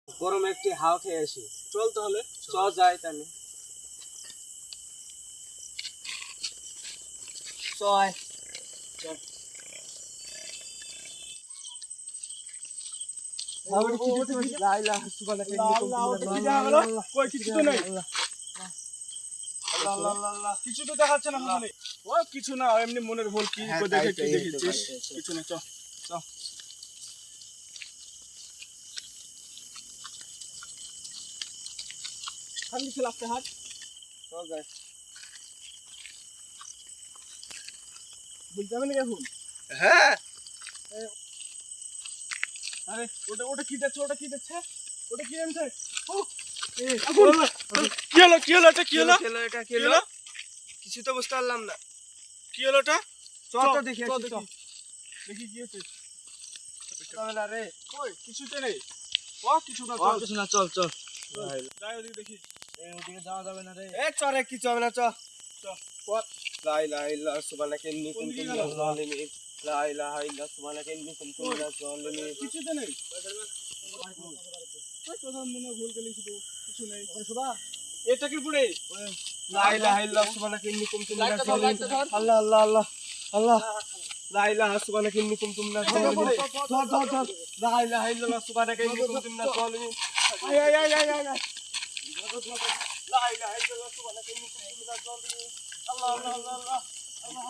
গরমে একটি হাওয়া খেয়ে আসি। চল তাহলে, চল যাই তাহলে। চল চল। কিছু তো দেখাচ্ছে না সামনে। ও কিছু না, এমনি মনের ভুল। কি দেখে কি দেখেছিস? কিছু না, চল চল। খালি খেলাতে হাত চল যাই। বুঝতে হবে না এখন? হ্যাঁ, আরে ওটা ওটা কি যাচ্ছে? ওটা কি যাচ্ছে? ওটা কি আনছে? ও কি হলো এটা? কি হলো? এটা কি হলো? কিছু তো বুঝতে পারলাম না। কি হলো এটা? চল তো দেখি, চল চল। দেখি কি হচ্ছে। না রে, কই কিছুতে নেই। ও কিছু না, আর চল কিছু না, চল চল। যাই ওদিকে দেখি। ওদিকে যাওয়া যাবে না রে। এ চল রে, কিছু হবে না, চল চল। লা ইলাহা ইল্লাল্লাহ সুবহানাকা ইন্নী কোন কুনতু দিকে মিনাজ গেল? জালিমিন। লা ইলাহা ইল্লাল্লাহ সুবহানাকা ইন্নী কুনতু মিনাজ জালিমিন। কিছুতে নেই। ওই প্রধান মনে ভুল গেলি, শুধু কিছু নেই। এটা কি পড়ে? লা ইলাহা ইল্লাল্লাহ সুবহানাকা ইন্নী কুনতু মিনাজ লাইটটা ধর, জালিমিন। লাইটটা ধর। আল্লাহ আল্লাহ আল্লাহ আল্লাহ। লা ইলাহা সুবহানাকা ইন্নী কুনতু মিনাজ জালিমিন। ধর ধর ধর। লা ইলাহা ইল্লাল্লাহ সুবহানাকা ইন্নী কুনতু মিনাজ জালিমিন। আয় আয় আয় আয় আয়। লা ইলাহা ইল্লাল্লাহ সুবহানাকা ইন্নী কুনতু মিনাজ জালিমিন। আল্লাহ আল্লাহ আল্লাহ আল্লাহ।